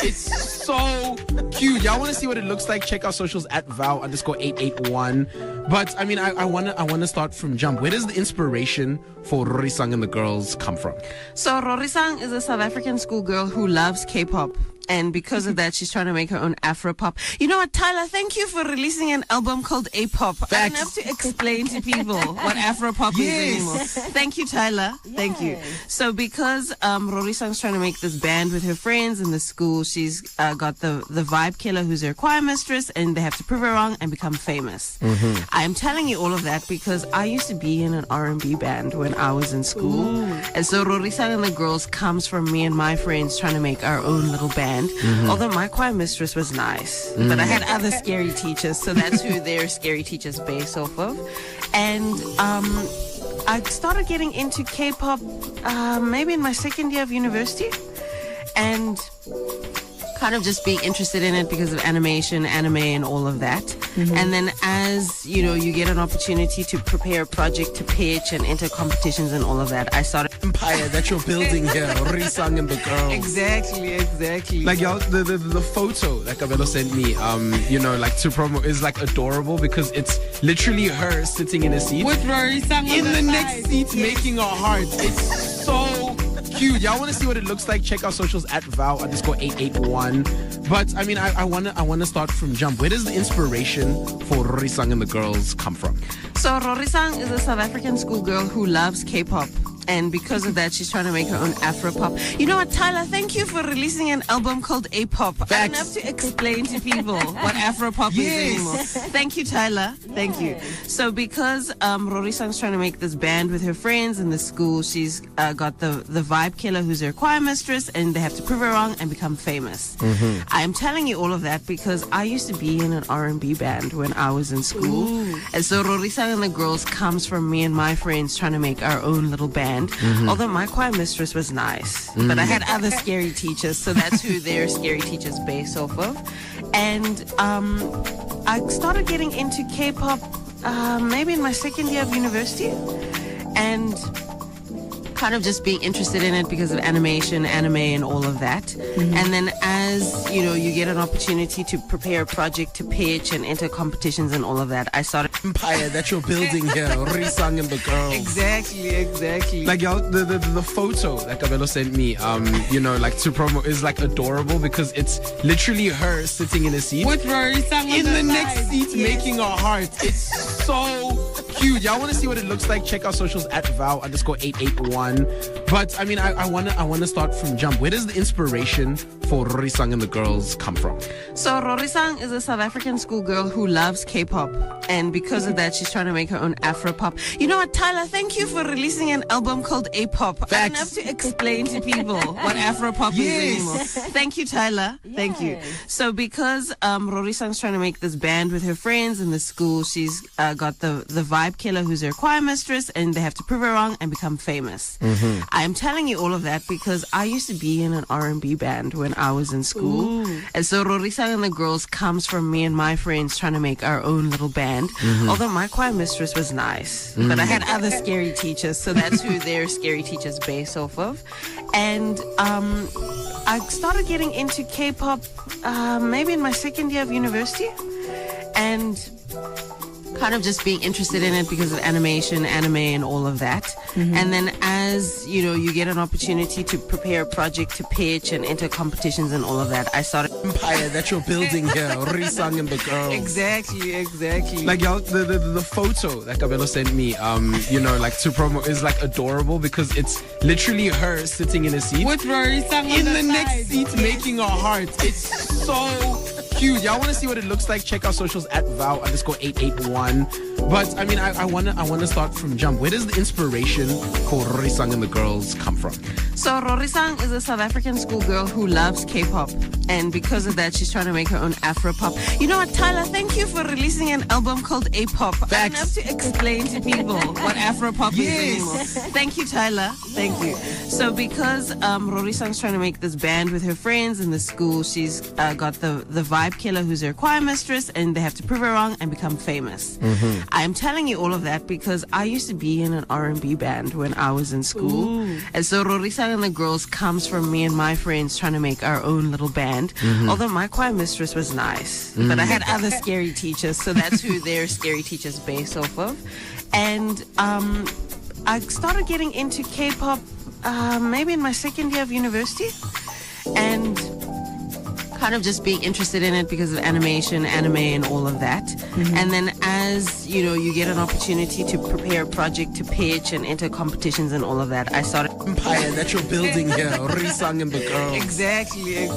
It's so cute. Y'all want to see what it looks like? Check our socials at vow_881. But I mean, I wanna start from jump. Where does the inspiration for Rorisang and the Gurlz come from? So Rorisang is a South African schoolgirl who loves K-pop. And because of that, she's trying to make her own Afro-pop. You know what, Tyler? Thank you for releasing an album called A-pop. I don't have to explain to people what Afro-pop is anymore. Thank you, Tyler. Thank you. So because Rorisang's trying to make this band with her friends in the school, she's got the vibe killer who's her choir mistress, and they have to prove her wrong and become famous. I'm telling you all of that because I used to be in an R&B band when I was in school. And so Rorisang and the Gurlz comes from me and my friends trying to make our own little band. Although my choir mistress was nice, but I had other scary teachers, so that's who their scary teachers base off of. And I started getting into K-pop maybe in my second year of university, and kind of just being interested in it because of animation, anime, and all of that. And then as, you know, you get an opportunity to prepare a project to pitch and enter competitions and all of that, I started... Empire that you're building here, Rorisang and the Gurlz. Exactly. Like, y'all, the photo that Cabblow sent me, you know, like to promo is like adorable because it's literally her sitting in a seat. With Rorisang in the next seat making a heart. It's so cute. Y'all want to see what it looks like? Check our socials at vow_881. But I mean, I wanna start from jump. Where does the inspiration for Rorisang and the Gurlz come from? So Rorisang is a South African schoolgirl who loves K-pop. And because of that, she's trying to make her own Afro-pop. You know what, Tyler? Thank you for releasing an album called A-pop. I don't have to explain to people what Afro-pop is anymore. Thank you, Tyler. Thank you. So because Rorisang's trying to make this band with her friends in the school, she's got the vibe killer who's her choir mistress, and they have to prove her wrong and become famous. I'm telling you all of that because I used to be in an R&B band when I was in school. And so Rorisang and the Gurlz comes from me and my friends trying to make our own little band. Although my choir mistress was nice, but I had other scary teachers, so that's who their scary teachers base off of. And I started getting into K-pop maybe in my second year of university, and kind of just being interested in it because of animation, anime, and all of that. And then as, you know, you get an opportunity to prepare a project to pitch and enter competitions and all of that, I started... Empire that you're building here, Rorisang and the Gurlz. Exactly. Like, y'all, the photo that Cabblow sent me, you know, like to promo is like adorable because it's literally her sitting in a seat. With Rorisang in the next seat making a heart. It's so cute. Y'all want to see what it looks like? Check our socials at vow_881. But I mean, I wanna start from jump. Where does the inspiration for Rorisang and the Gurlz come from? So Rorisang is a South African schoolgirl who loves K-pop, and because of that, she's trying to make her own Afro-pop. You know what, Tyler? Thank you for releasing an album called A-pop. I don't have to explain to people what Afro-pop is anymore. Thank you, Tyler. Thank you. So because Rorisang's trying to make this band with her friends in the school, she's got the vibe killer who's her choir mistress, and they have to prove her wrong and become famous. I'm telling you all of that because I used to be in an R&B band when I was in school. And so Rorisang and the Gurlz comes from me and my friends trying to make our own little band. Although my choir mistress was nice, but I had other scary teachers, so that's who their scary teachers base off of. And I started getting into K-pop maybe in my second year of university, and kind of just being interested in it because of animation, anime, and all of that. And then as, you know, you get an opportunity to prepare a project to pitch and enter competitions and all of that, I started... Empire that you're building here, Rorisang and the Gurlz. Exactly. Like, y'all, the photo that Cabblow sent me, you know, like to promo is like adorable because it's literally her sitting in a seat. With Rorisang in the next seat making a heart. It's so cute. Y'all want to see what it looks like? Check our socials at vow_881. But I mean, I wanna start from jump. Where does the inspiration for Rorisang and the Gurlz come from? So Rorisang is a South African schoolgirl who loves K-pop, and because of that, she's trying to make her own Afro-pop. You know what, Tyler? Thank you for releasing an album called A-pop. I don't have to explain to people what Afro-pop is anymore. Thank you, Tyler. Thank you. So because Rorisang's trying to make this band with her friends in the school, she's got the vibe killer who's her choir mistress, and they have to prove her wrong and become famous. I'm telling you all of that because I used to be in an R&B band when I was in school. And so Rorisang and the Gurlz comes from me and my friends trying to make our own little band. band. Although my choir mistress was nice, but I had other scary teachers, so that's who their scary teachers base off of. And I started getting into K-pop maybe in my second year of university, and kind of just being interested in it because of animation, anime, and all of that. And then as, you get an opportunity to prepare a project to pitch and enter competitions and all of that, I started... Empire that you're building here, Rorisang and The Gurlz. Exactly.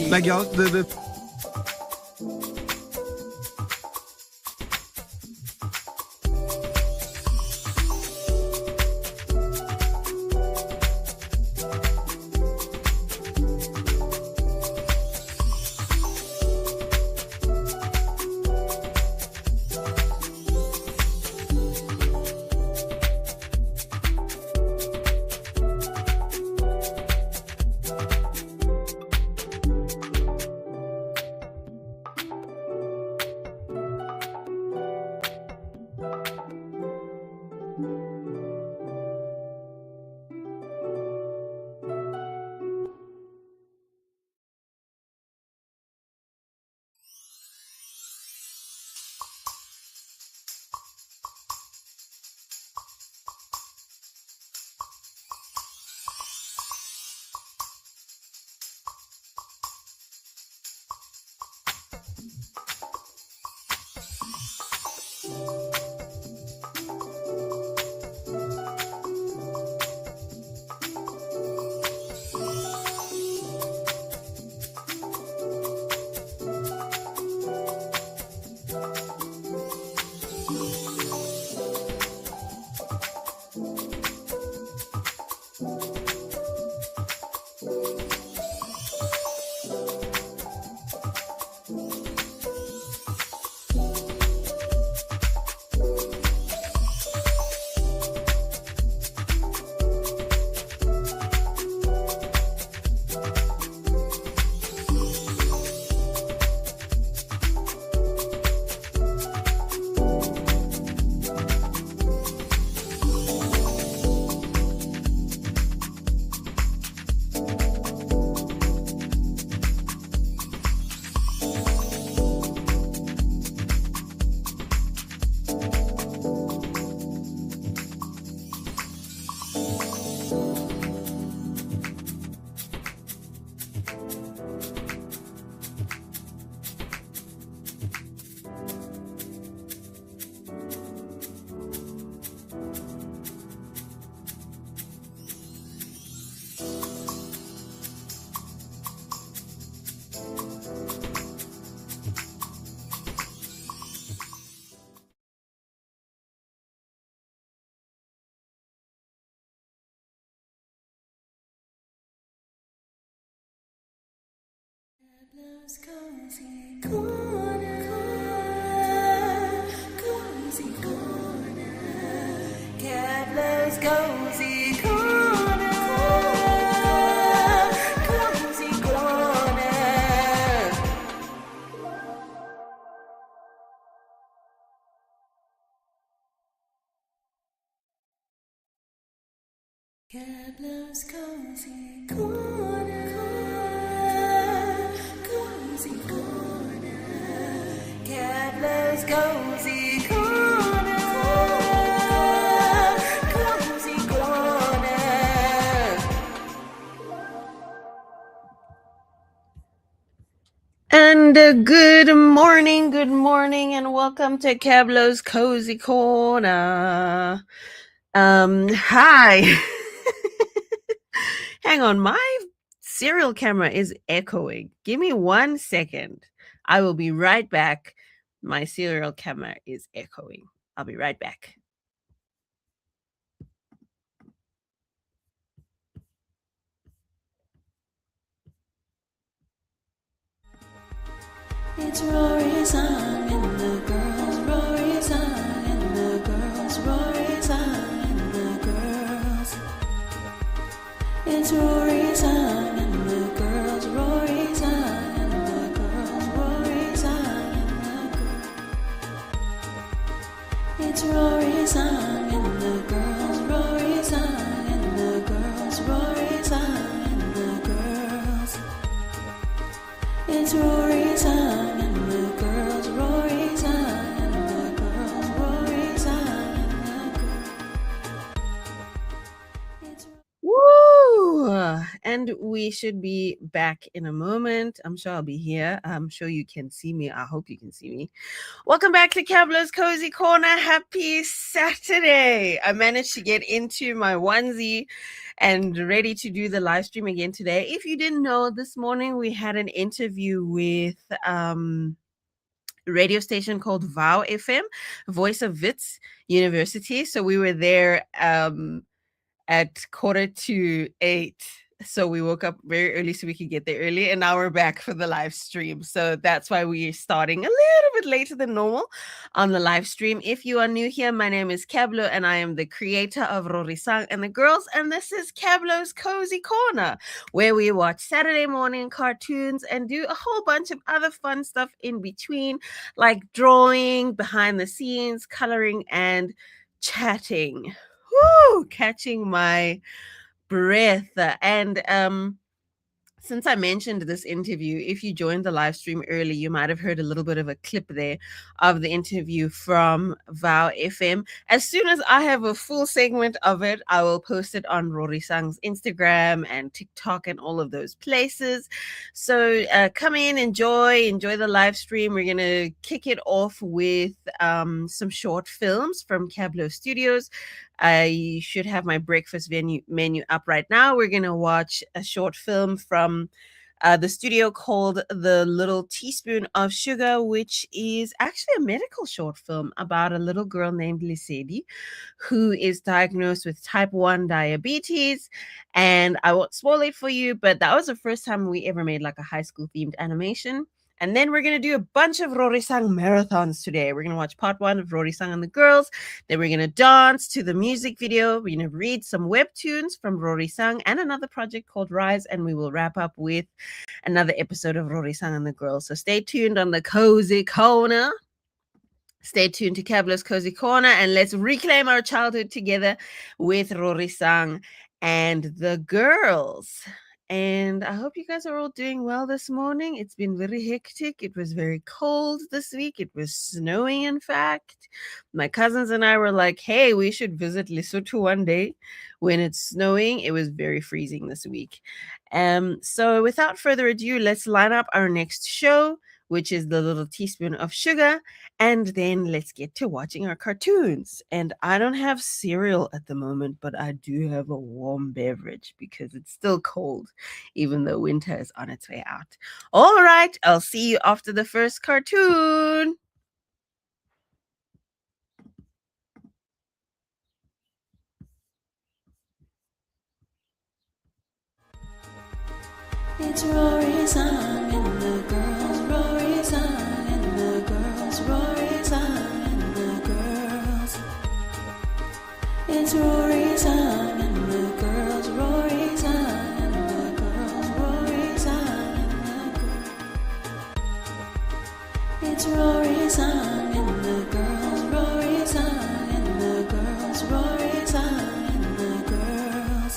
Like, y'all, the Cablow's cozy corner, cozy corner. Cablow's cozy corner, cozy corner. Cablow's cozy corner. Cablow's cozy corner, cozy corner. And good morning, and welcome to Cablow's Cozy Corner. Hi. Hang on, my serial camera is echoing. Give me 1 second. I will be right back. My serial camera is echoing. I'll be right back. It's Rorisang and the Gurlz, Rorisang and the Gurlz, Rorisang and the Gurlz. It's Rorisang and the Gurlz, Rorisang and the Gurlz, Rorisang and the Gurlz. It's Rorisang and the Gurlz, Rorisang and the Gurlz, Rorisang and the Gurlz. It's Rorisang and the girls, Rorisang and the girls, Rorisang and the girls. Woo! And we should be back in a moment. I'm sure I'll be here. I'm sure you can see me. I hope you can see me. Welcome back to Cabblow's Cozy Corner. Happy Saturday. I managed to get into my onesie and ready to do the live stream again today. If you didn't know, this morning we had an interview with radio station called VOW FM, Voice of Wits University. So we were there at 7:45. So we woke up very early so we could get there early, and now we're back for the live stream. So that's why we're starting a little bit later than normal on the live stream. If you are new here, my name is Cabblow, and I am the creator of Rorisang and the Gurlz, and this is Cabblow's Cozy Corner, where we watch Saturday morning cartoons and do a whole bunch of other fun stuff in between, like drawing, behind the scenes, coloring, and chatting. Woo! Catching my breath. And since I mentioned this interview, if you joined the live stream early, you might have heard a little bit of a clip there of the interview from VOW FM. As soon as I have a full segment of it, I will post it on Rorisang's Instagram and TikTok and all of those places. So come in, enjoy the live stream. We're going to kick it off with some short films from Cabblow Studios. I should have my breakfast menu up right now. We're going to watch a short film from the studio called The Little Teaspoon of Sugar, which is actually a medical short film about a little girl named Lesedi who is diagnosed with type 1 diabetes. And I won't spoil it for you, but that was the first time we ever made like a high school themed animation. And then we're going to do a bunch of Rorisang marathons today. We're going to watch part 1 of Rorisang and the Gurlz. Then we're going to dance to the music video. We're going to read some webtoons from Rorisang and another project called Rise. And we will wrap up with another episode of Rorisang and the Gurlz. So stay tuned on the Cozy Corner. Stay tuned to Cabblow's Cozy Corner. And let's reclaim our childhood together with Rorisang and the Gurlz. And I hope you guys are all doing well this morning. It's been very hectic. It was very cold this week. It was snowing, in fact. My cousins and I were like, hey, we should visit Lesotho one day when it's snowing. It was very freezing this week. So without further ado, let's line up our next show, which is The Little Teaspoon of Sugar. And then let's get to watching our cartoons. And I don't have cereal at the moment, but I do have a warm beverage because it's still cold, even though winter is on its way out. All right, I'll see you after the first cartoon. It's Rorisang and the girls, Rorisang and the girls, Rorisang and the girls. It's Rorisang and the girls, Rorisang and the girls, Rorisang and the girls. It's Rorisang and the girls, Rorisang and the girls, Rorisang and the girls.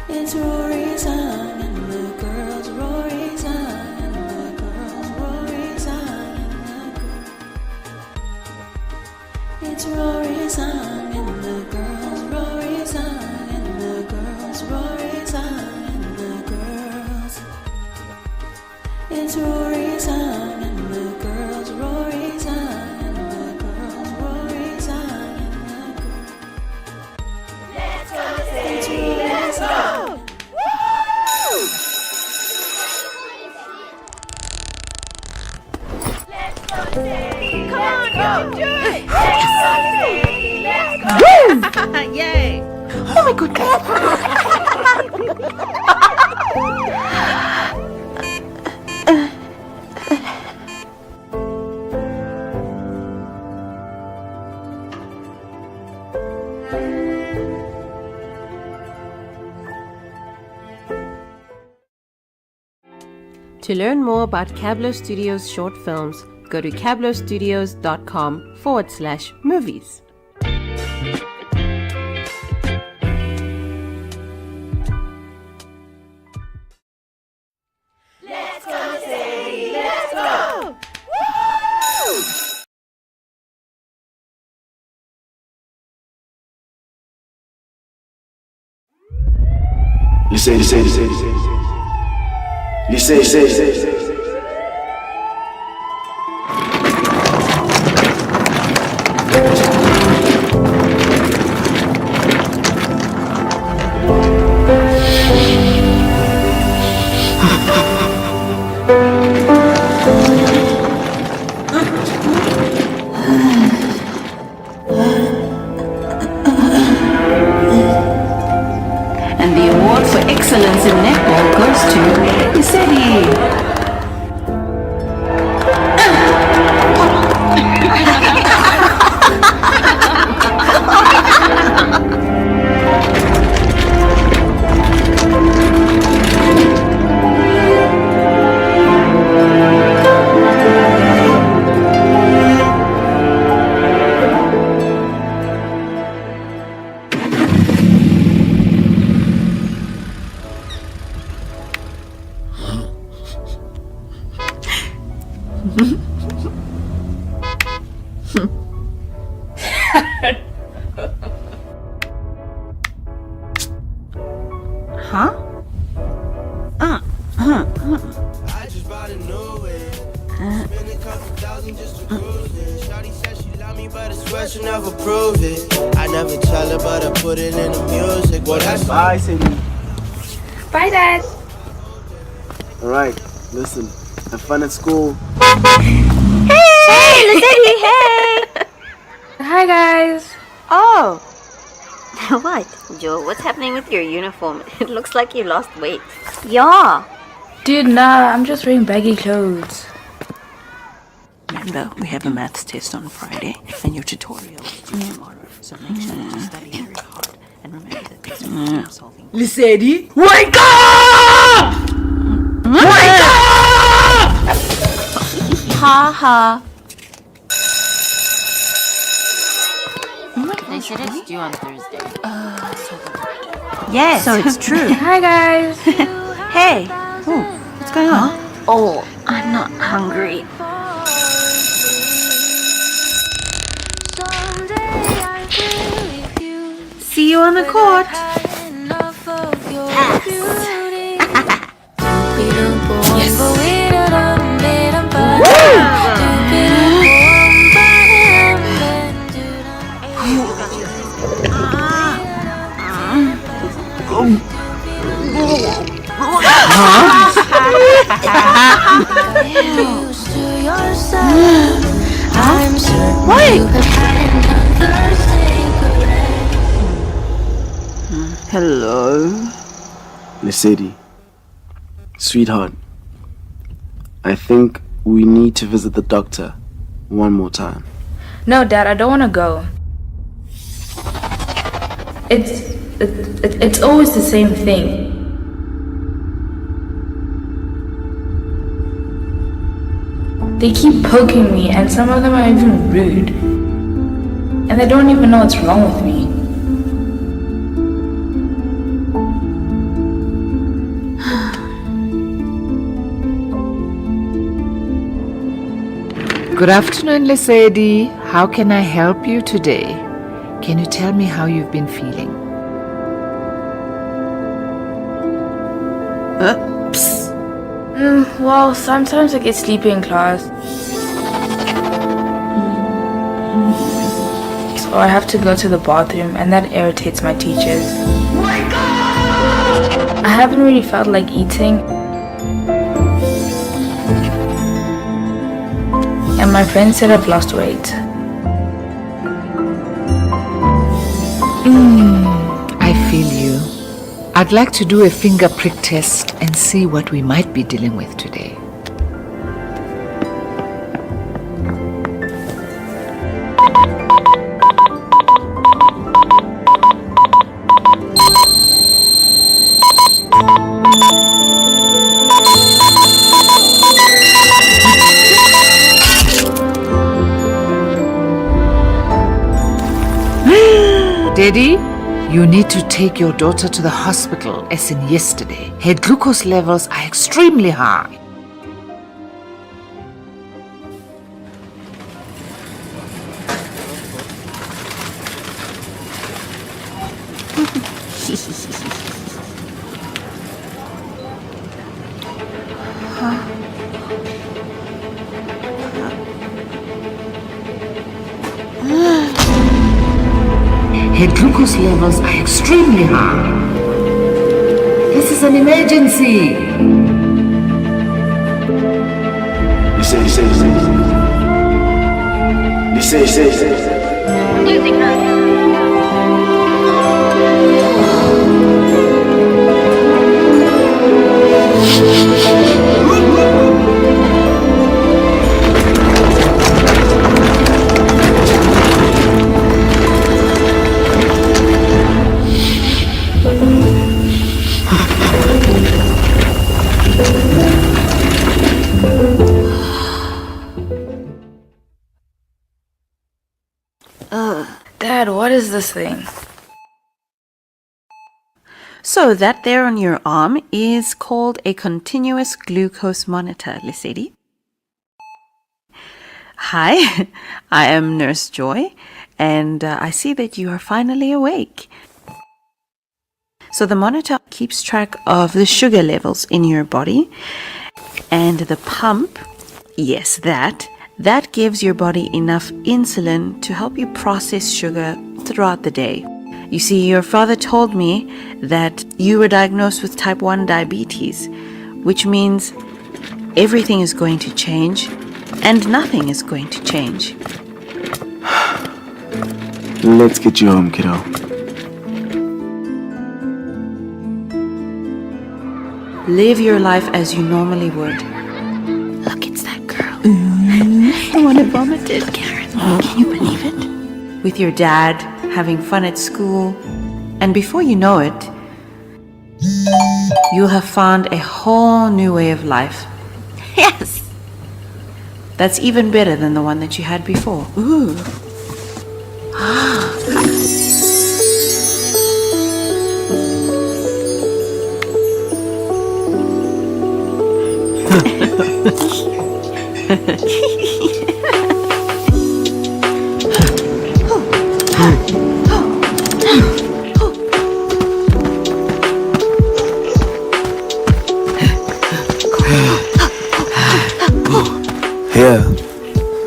It's Rorisang and the girls, Rorisang and the girls, Rorisang and the girls. It's Rorisang and the girls, Rorisang and the girls, Rorisang and the girls. It's Rorisang and the girls, Rorisang and the girls, Rorisang and the girls. Let's go, let's go. Come on, go, do it! Let's go! Yay! Oh my goodness. To learn more about Cabblow Studios short films, go to cabblowstudios.com/movies. Let's go And the award for excellence in netball goes to Lisedi. Huh? I just bought a new it. Spend a couple thousand just to cruise it. Shawty said she love me, but I swear she never prove it. I never tell her, but I put it in the music. Well, that's Bye, Sadie. Bye, Dad. Alright, listen. Have fun at school. Hey, Lisedi, hey. Hi, guys. Oh! What? Joe, what's happening with your uniform? It looks like you lost weight. Yeah. Dude, nah, I'm just wearing baggy clothes. Remember, we have a maths test on Friday and your tutorial is due tomorrow. So make sure that you study very hard and remember that this is problem solving. Lisedi, wake up! Wake up! Ha ha. They said it's due on Thursday. Yes. So it's true. Hi, guys. Hey. What's going on? Oh, I'm not hungry. See you on the court. Hello. Lisedi, sweetheart, I think we need to visit the doctor one more time. No, Dad, I don't want to go. It's always the same thing. They keep poking me, and some of them are even rude. And they don't even know what's wrong with me. Good afternoon, Lisedi. How can I help you today? Can you tell me how you've been feeling? Well, sometimes I get sleepy in class. So I have to go to the bathroom, and that irritates my teachers. I haven't really felt like eating. And my friend said I've lost weight. I feel you. I'd like to do a finger prick test and see what we might be dealing with today. Daddy, you need to take your daughter to the hospital as in yesterday. Her glucose levels are extremely high. Her glucose levels are extremely high. This is an emergency. Listen. Losing her. Dad, what is this thing? So that there on your arm is called a continuous glucose monitor, Lisady. Hi, I am Nurse Joy, and I see that you are finally awake. So the monitor keeps track of the sugar levels in your body, and the pump, yes, that gives your body enough insulin to help you process sugar throughout the day. You see, your father told me that you were diagnosed with type 1 diabetes, which means everything is going to change and nothing is going to change. Let's get you home, kiddo. Live your life as you normally would. Look, it's that girl. I want to vomit it, Karen. Can you believe it? With your dad, having fun at school, and before you know it, you'll have found a whole new way of life. Yes! That's even better than the one that you had before. Ooh. Here,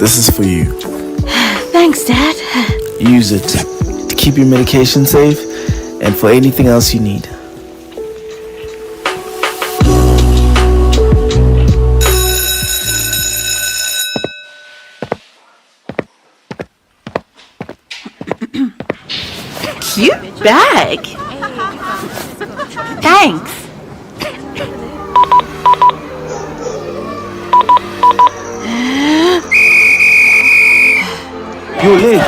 this is for you. Thanks, Dad. Use it to keep your medication safe and for anything else you need. Cute bag. Thanks. You're late.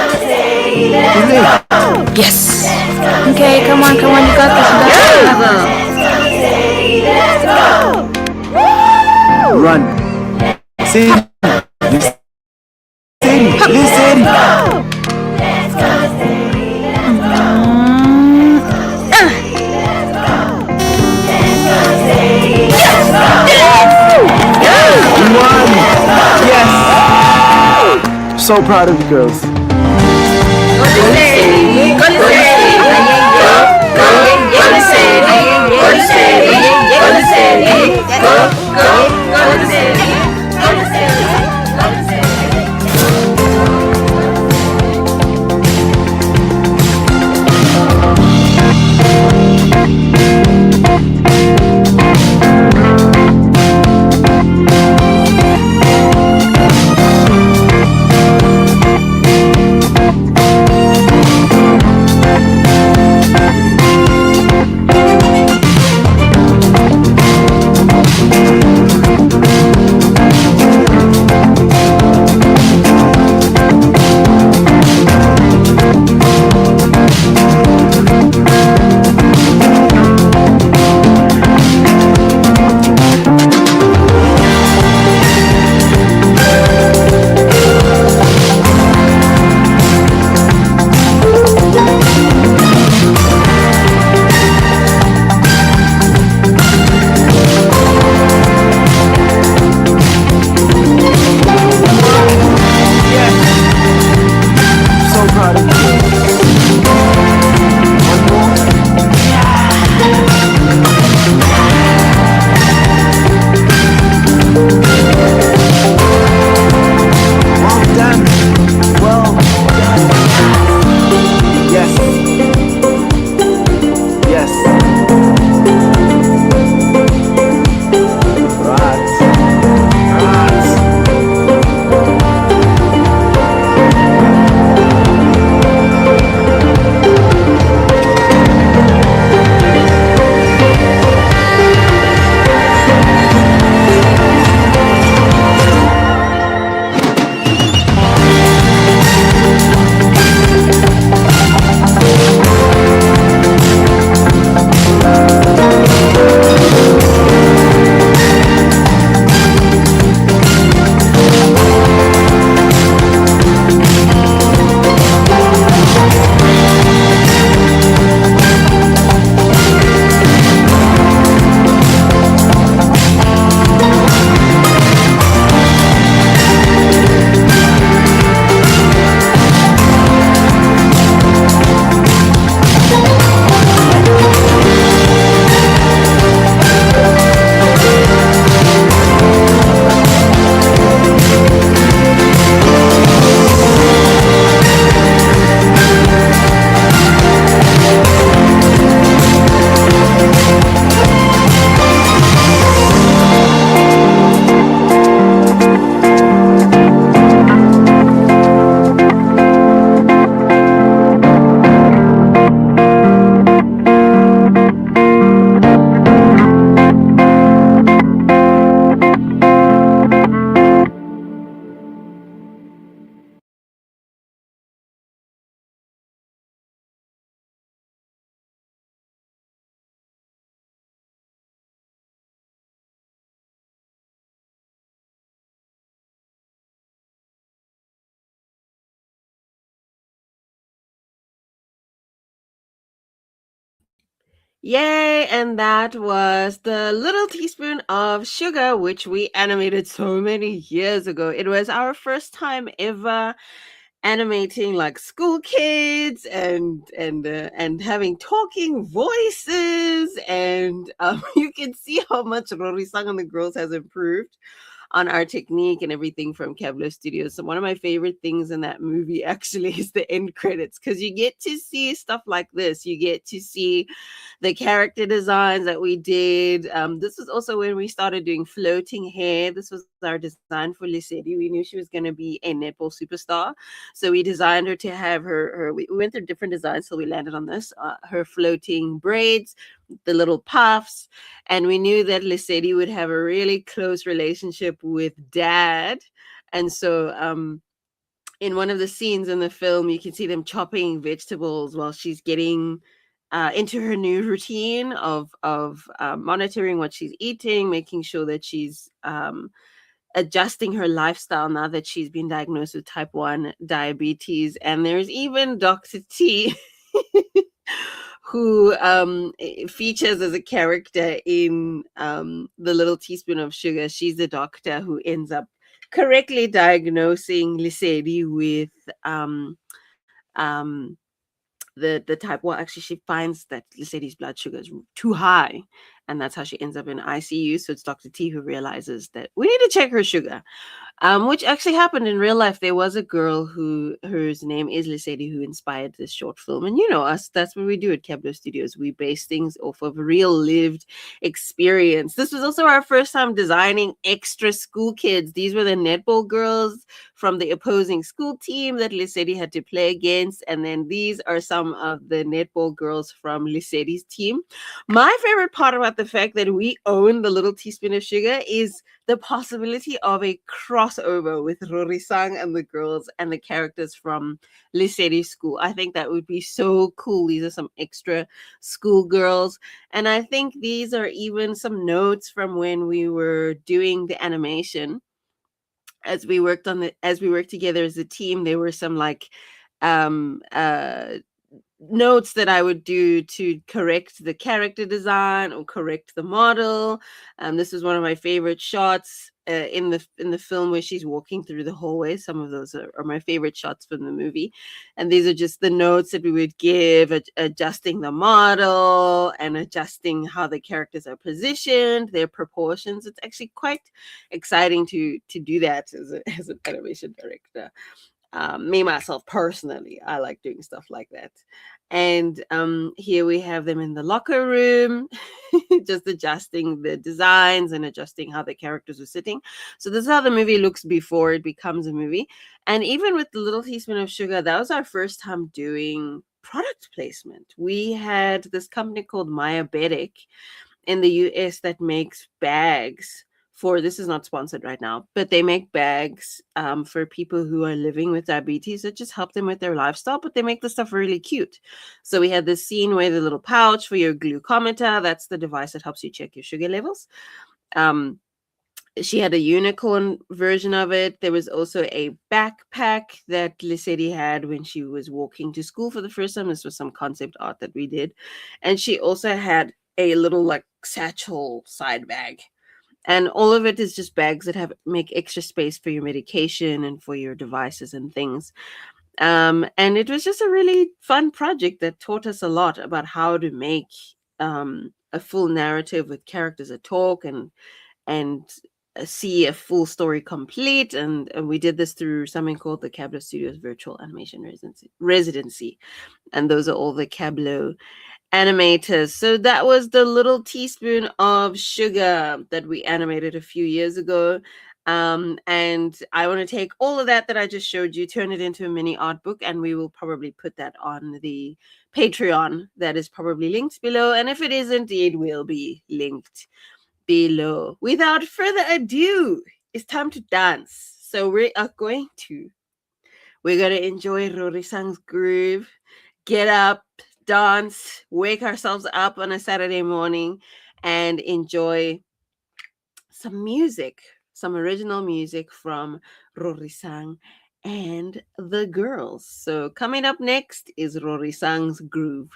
Yes. Okay, come on, you got this. Run. Listen. Yes. So proud of you girls. Yay! And that was the Little Teaspoon of Sugar, which we animated so many years ago. It was our first time ever animating like school kids and having talking voices, and you can see how much Rorisang and the Girls has improved on our technique and everything from Cabblow Studios. So one of my favorite things in that movie actually is the end credits, because you get to see stuff like this. You get to see the character designs that we did. This was also when we started doing floating hair. This was our design for Lisedi. We knew she was going to be a netball superstar, so we designed her to have her. We went through different designs, so we landed on this. Her floating braids, the little puffs, and we knew that Lisedi would have a really close relationship with Dad, and so in one of the scenes in the film, you can see them chopping vegetables while she's getting into her new routine of monitoring what she's eating, making sure that she's adjusting her lifestyle now that she's been diagnosed with type 1 diabetes. And there's even Dr. T. who features as a character in The Little Teaspoon of Sugar. She's the doctor who ends up correctly diagnosing Lisedi with um, the type. Well, actually, she finds that Lisedi's blood sugar is too high, and that's how she ends up in ICU. So it's Dr. T who realizes that we need to check her sugar. Which actually happened in real life. There was a girl whose name is Lisedi who inspired this short film. And you know us, that's what we do at Cabblow Studios. We base things off of real lived experience. This was also our first time designing extra school kids. These were the netball girls from the opposing school team that Lisedi had to play against. And then these are some of the netball girls from Lisedi's team. My favorite part about the fact that we own the Little Teaspoon of Sugar is the possibility of a crossover with Rorisang and the Girls and the characters from Lisedi School. I think that would be so cool. These are some extra school girls. And I think these are even some notes from when we were doing the animation. As we worked together as a team, there were some like notes that I would do to correct the character design or correct the model. This is one of my favorite shots in the film where she's walking through the hallway. Some of those are my favorite shots from the movie, and these are just the notes that we would give, adjusting the model and adjusting how the characters are positioned, their proportions. It's actually quite exciting to do that as an animation director. Me myself personally, I like doing stuff like that. And here we have them in the locker room, just adjusting the designs and adjusting how the characters are sitting. So this is how the movie looks before it becomes a movie. And even with the Little Teaspoon of Sugar, that was our first time doing product placement. We had this company called Diabetic in the US that makes bags for, this is not sponsored right now, but they make bags for people who are living with diabetes that just help them with their lifestyle, but they make the stuff really cute. So we had this scene where the little pouch for your glucometer, that's the device that helps you check your sugar levels. She had a unicorn version of it. There was also a backpack that Lisedi had when she was walking to school for the first time. This was some concept art that we did. And she also had a little like satchel side bag. And all of it is just bags that make extra space for your medication and for your devices and things. And it was just a really fun project that taught us a lot about how to make a full narrative with characters that talk and see a full story complete. And we did this through something called the Cabblow Studios Virtual Animation Residency. And those are all the Cabblow animators. So that was the Little Teaspoon of Sugar that we animated a few years ago. And I want to take all of that I just showed you, turn it into a mini art book, and we will probably put that on the Patreon that is probably linked below. And if it isn't, it will be linked below. Without further ado, it's time to dance. So we're going to enjoy Rorisang's groove, get up, dance, wake ourselves up on a Saturday morning, and enjoy some music, some original music from Rorisang and the Girls. So coming up next is Rorisang's Groove.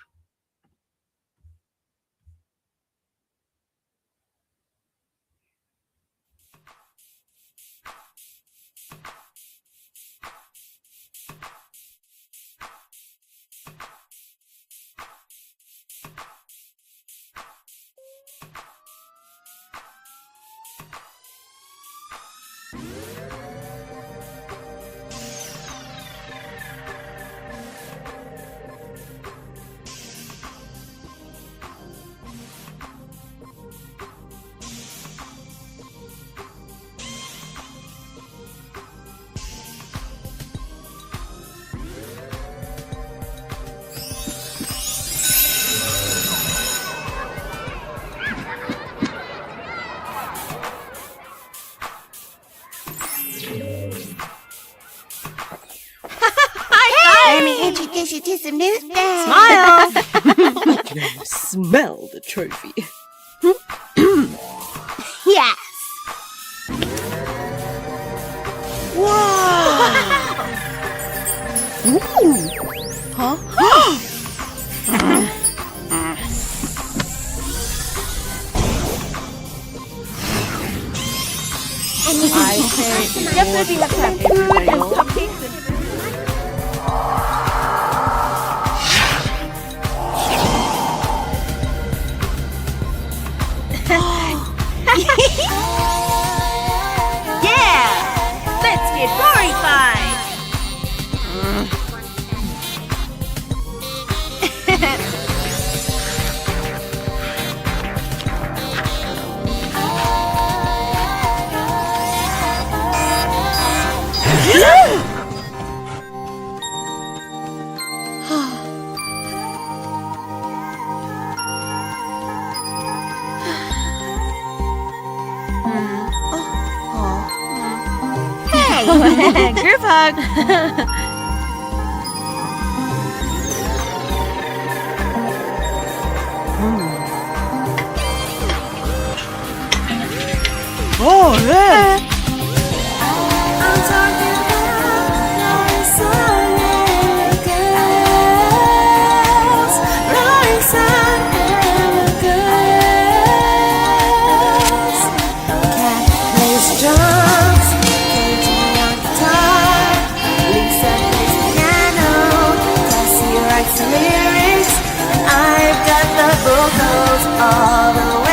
Let me introduce you to some new things. Smile. Smell the trophy. Yes. I say definitely have to have food and cupcakes and Yeah. Let's get horrified. group hug. Oh, yeah. I'm talking about Rorisang and the Gurlz. Rorisang and the Gurlz. Cat plays drums, Katie on guitar, Lisa plays piano, Cassie writes the lyrics, and I've got the vocals all the way.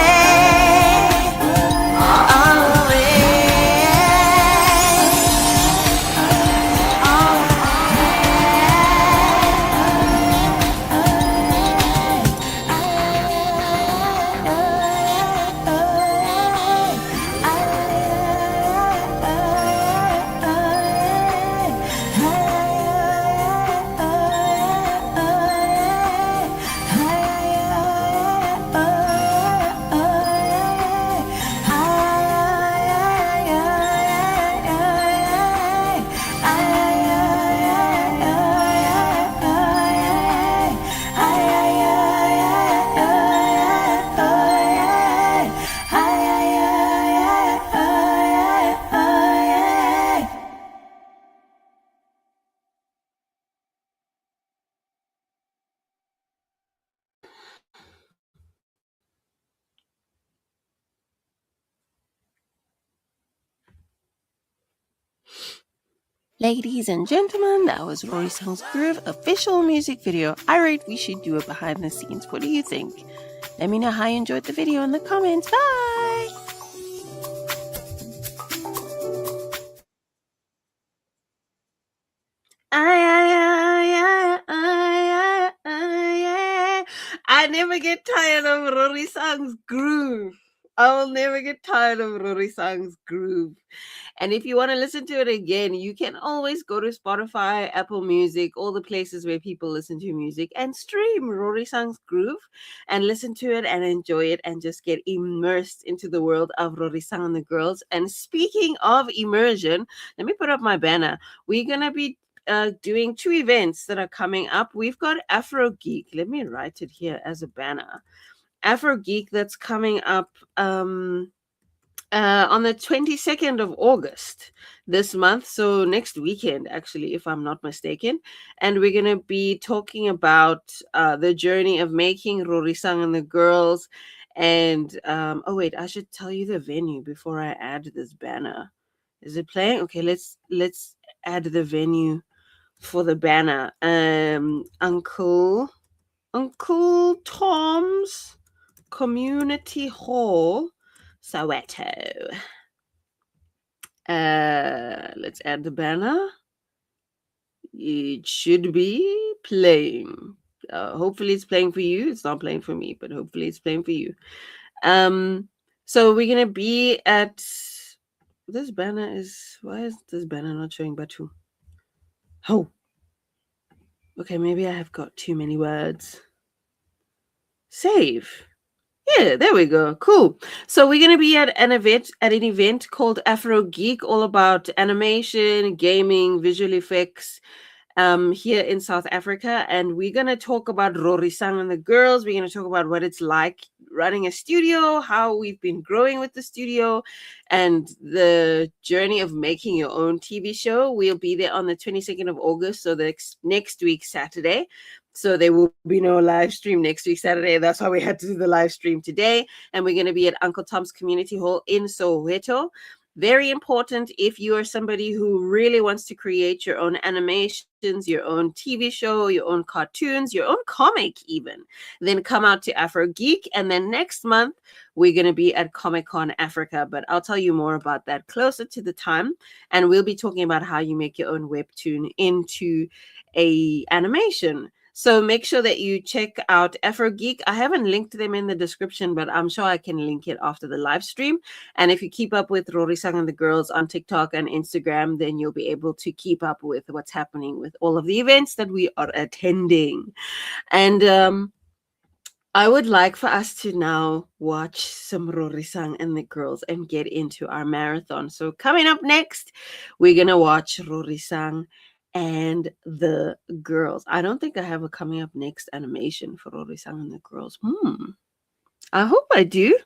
Ladies and gentlemen, that was Rorisang's Groove official music video. I rate we should do a behind the scenes. What do you think? Let me know how you enjoyed the video in the comments. Bye! I never get tired of Rorisang's Groove. I will never get tired of Rorisang's Groove. And if you want to listen to it again, you can always go to Spotify, Apple Music, all the places where people listen to music, and stream Rorisang's Groove and listen to it and enjoy it and just get immersed into the world of Rorisang and the Gurlz. And speaking of immersion, let me put up my banner. We're going to be doing two events that are coming up. We've got Afro Geek. Let me write it here as a banner. Afro Geek that's coming up on the 22nd of August this month. So next weekend, actually, if I'm not mistaken. And we're going to be talking about the journey of making Rorisang and the Gurlz. And, oh wait, I should tell you the venue before I add this banner. Is it playing? Okay, let's add the venue for the banner. Uncle Tom's Community Hall, Soweto. Let's add the banner. It should be playing. Hopefully it's playing for you. It's not playing for me, but hopefully it's playing for you. So we're gonna be at this banner is why is this banner not showing Batu? Oh. Okay, maybe I have got too many words. Save. Yeah, there we go. Cool. So we're gonna be at an event called Afro Geek, all about animation, gaming, visual effects, here in South Africa, and we're gonna talk about Rorisang and the Gurlz. We're gonna talk about what it's like running a studio, how we've been growing with the studio, and the journey of making your own TV show. We'll be there on the 22nd of August, so the next week Saturday. So there will be no live stream next week Saturday. That's why we had to do the live stream today. And we're going to be at Uncle Tom's Community Hall in Soweto. Very important if you are somebody who really wants to create your own animations, your own TV show, your own cartoons, your own comic even, then come out to Afro Geek. And then next month, we're going to be at Comic-Con Africa. But I'll tell you more about that closer to the time. And we'll be talking about how you make your own webtoon into a animation. So make sure that you check out Afro Geek. I haven't linked them in the description, but I'm sure I can link it after the live stream. And if you keep up with Rorisang and the Gurlz on TikTok and Instagram, then you'll be able to keep up with what's happening with all of the events that we are attending. And I would like for us to now watch some Rorisang and the Gurlz and get into our marathon. So coming up next, we're going to watch Rorisang and the Gurlz. I don't think I have a coming up next animation for Rorisang and the Gurlz. I hope I do.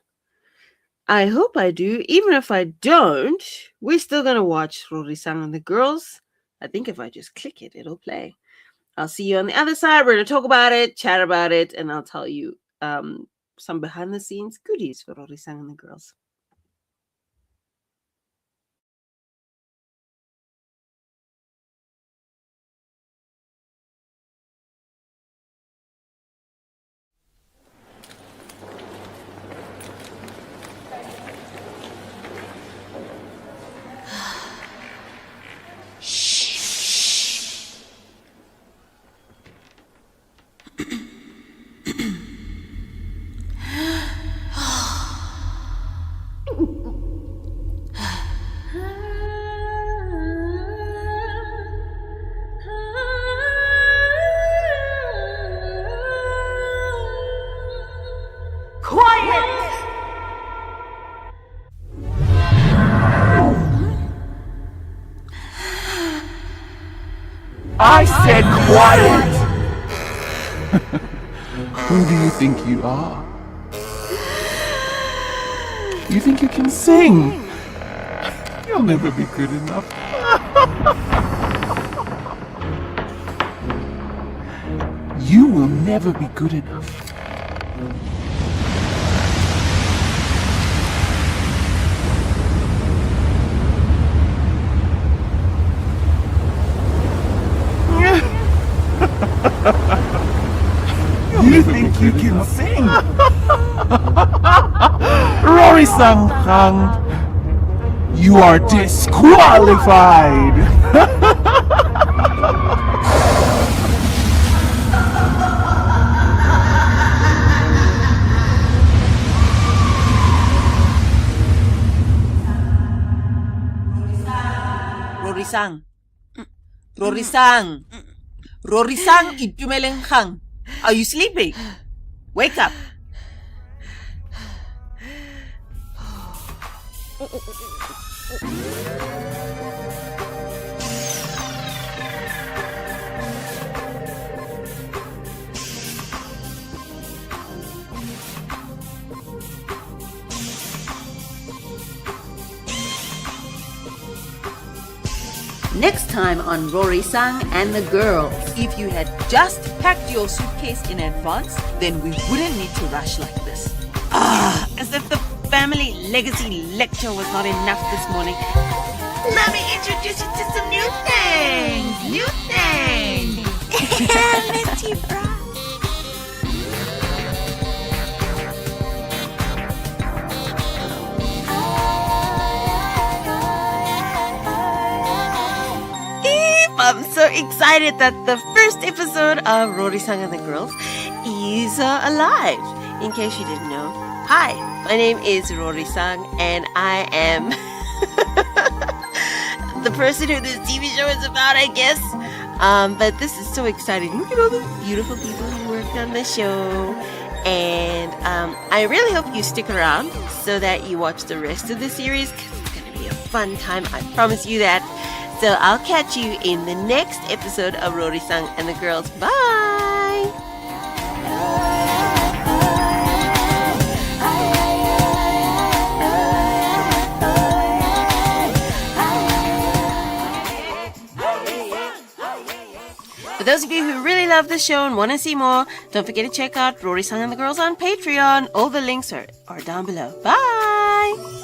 Even if I don't, we're still going to watch Rorisang and the Gurlz. I think if I just click it, it'll play. I'll see you on the other side. We're going to talk about it, chat about it, and I'll tell you some behind the scenes goodies for Rorisang and the Gurlz. I said quiet! Who do you think you are? You think you can sing? You'll never be good enough. You will never be good enough. You think you can sing? Rorisang, you are disqualified! Rorisang. Rorisang. Rorisang Itumelenghang. Are you sleeping? Wake up. Next time on Rorisang and the Gurlz. If you had just packed your suitcase in advance, then we wouldn't need to rush like this. As if the family legacy lecture was not enough this morning. Let me introduce you to some new things. New things. Miss T-Fry. I'm so excited that the first episode of Rorisang and the Gurlz is alive. In case you didn't know, hi, my name is Rorisang and I am the person who this TV show is about, I guess. But this is so exciting. Look at all the beautiful people who worked on the show. And I really hope you stick around so that you watch the rest of the series, because it's going to be a fun time. I promise you that. So I'll catch you in the next episode of Rorisang and the Gurlz. Bye! For those of you who really love the show and want to see more, don't forget to check out Rorisang and the Gurlz on Patreon. All the links are down below. Bye!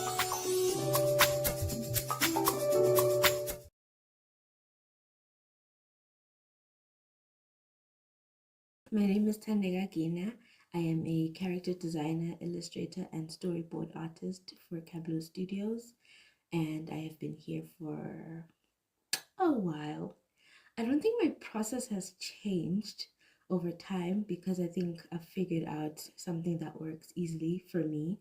My name is Tandega Gina. I am a character designer, illustrator, and storyboard artist for Cabblow Studios, and I have been here for a while. I don't think my process has changed over time because I think I've figured out something that works easily for me,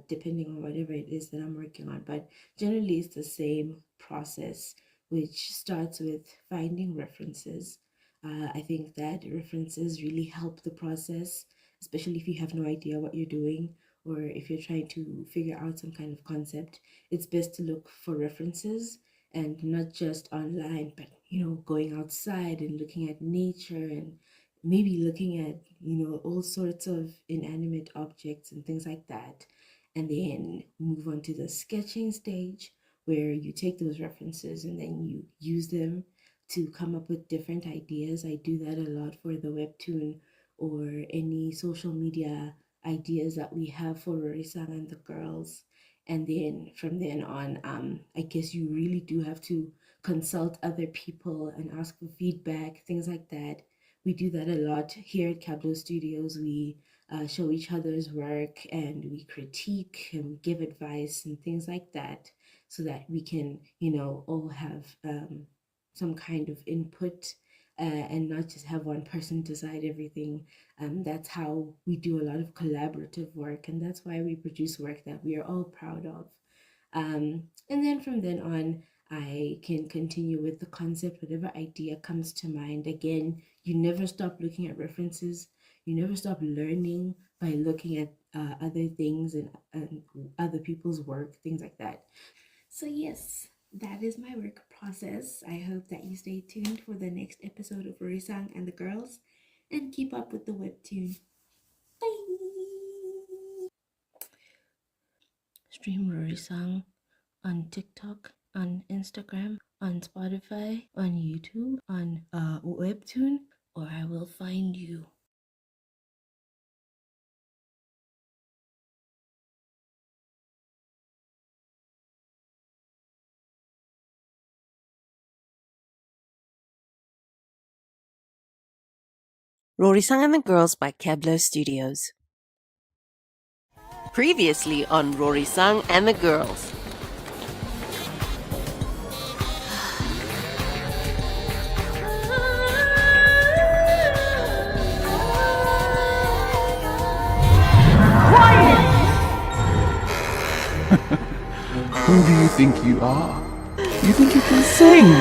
depending on whatever it is that I'm working on. But generally, it's the same process, which starts with finding references. I think that references really help the process, especially if you have no idea what you're doing or if you're trying to figure out some kind of concept. It's best to look for references, and not just online, but going outside and looking at nature and maybe looking at all sorts of inanimate objects and things like that, and then move on to the sketching stage where you take those references and then you use them to come up with different ideas. I do that a lot for the webtoon or any social media ideas that we have for Rorisang and the Gurlz. And then from then on, I guess you really do have to consult other people and ask for feedback, things like that. We do that a lot here at Cabblow Studios. We show each other's work and we critique and we give advice and things like that, so that we can, all have some kind of input and not just have one person decide everything. That's how we do a lot of collaborative work, and that's why we produce work that we are all proud of. And then from then on, I can continue with the concept, whatever idea comes to mind. Again, you never stop looking at references. You never stop learning by looking at other things and other people's work, things like that. So yes, that is my work process. I hope that you stay tuned for the next episode of Rorisang and the Gurlz and keep up with the webtoon. Bye! Stream Rorisang on TikTok, on Instagram, on Spotify, on YouTube, on Webtoon, or I will find you. Rorisang and the Gurlz by Cabblow Studios. Previously on Rorisang and the Gurlz. Who do you think you are? You think you can sing?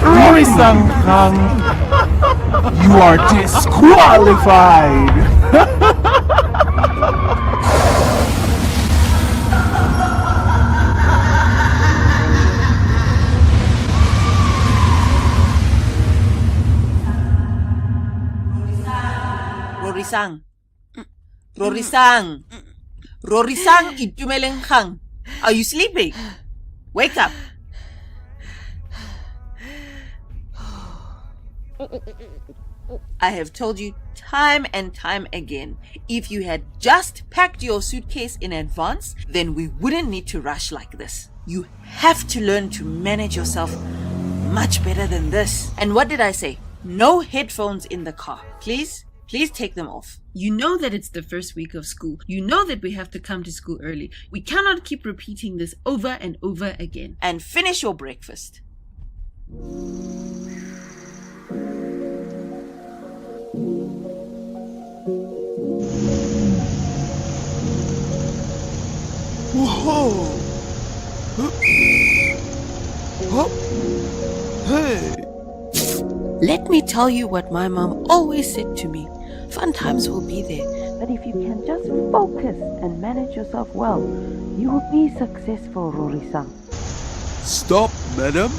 Rorisang, you are disqualified! Rorisang. Rorisang. Rorisang itumelenghang. Are you sleeping? Wake up. I have told you time and time again, if you had just packed your suitcase in advance, then we wouldn't need to rush like this. You have to learn to manage yourself much better than this. And what did I say? No headphones in the car. Please take them off. You know that it's the first week of school. You know that we have to come to school early. We cannot keep repeating this over and over again. And finish your breakfast. Whoa! Huh? Hey! Let me tell you what my mom always said to me. Fun times will be there, but if you can just focus and manage yourself well, you will be successful, Rorisang. Stop, madam.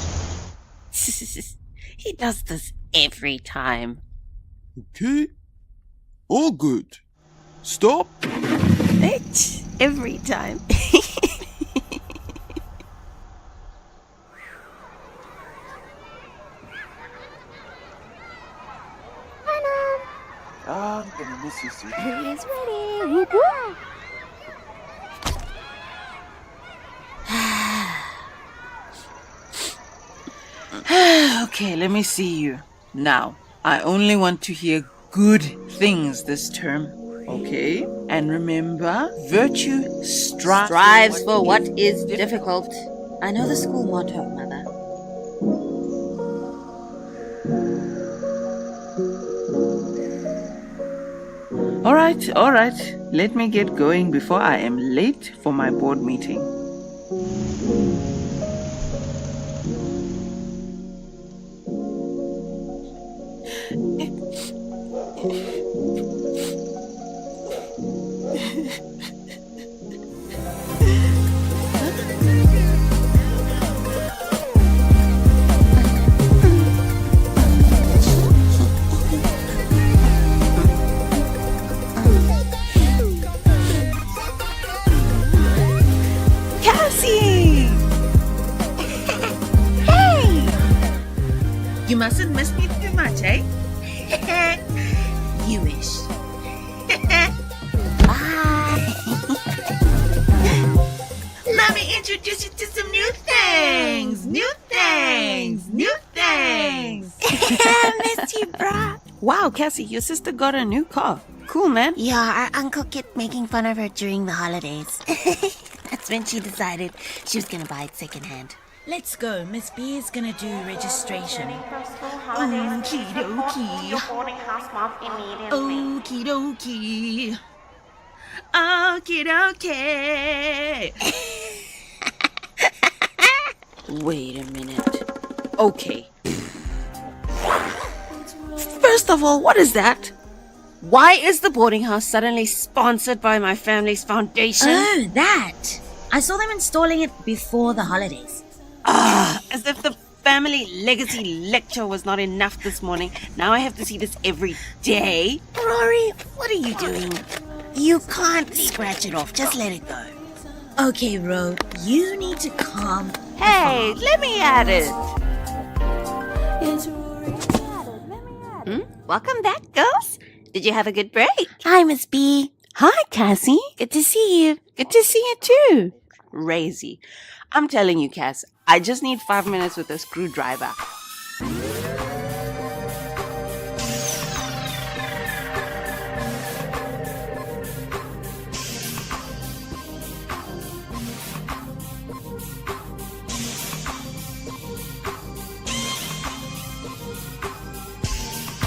He does this every time. Okay. All good. Stop. Every time. I'm gonna miss you, sweetie. He's ready. Okay, let me see you. Now, I only want to hear good things this term. Okay? And remember, virtue strives for what is difficult. I know the school motto, Mother. All right. Let me get going before I am late for my board meeting. Cassie! Hey! You mustn't miss me too much, eh? You wish. Let me introduce you to some new things. Missed you, brah. Wow, Cassie, your sister got a new car. Cool, man. Yeah, our uncle kept making fun of her during the holidays. That's when she decided she was gonna buy it secondhand. Let's go. Miss B is gonna do registration. Okie dokie. Okie dokie. Okie dokie. Wait a minute. Okay. First of all, what is that? Why is the boarding house suddenly sponsored by my family's foundation? Oh, that! I saw them installing it before the holidays. As if the family legacy lecture was not enough this morning. Now I have to see this every day. Rory, what are you doing? You can't scratch it off. Just let it go. Okay, Ro, you need to calm. Hey, let me at it. Welcome back, girls. Did you have a good break? Hi, Miss B. Hi, Cassie. Good to see you. Good to see you too. Crazy. I'm telling you, Cass, I just need 5 minutes with a screwdriver.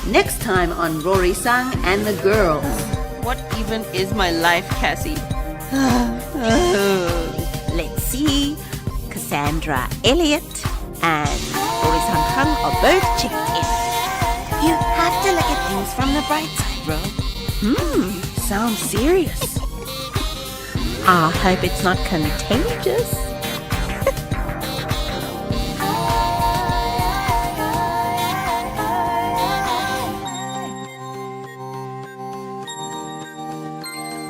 Next time on Rorisang and the Gurlz. What even is my life, Cassie? Let's see. Cassandra Elliott and Rorisang Hung are both checked in. You have to look at things from the bright side, Ro. Sounds serious. I hope it's not contagious.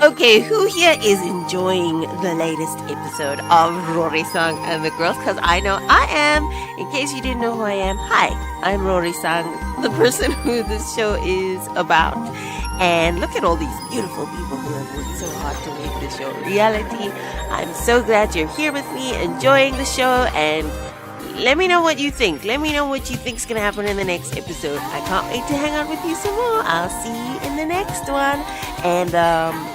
Okay, who here is enjoying the latest episode of Rorisang and the Gurlz? Because I know I am. In case you didn't know who I am, hi, I'm Rorisang, the person who this show is about. And look at all these beautiful people who have worked so hard to make this show reality. I'm so glad you're here with me, enjoying the show, and let me know what you think. Let me know what you think's gonna happen in the next episode. I can't wait to hang out with you some more. I'll see you in the next one. And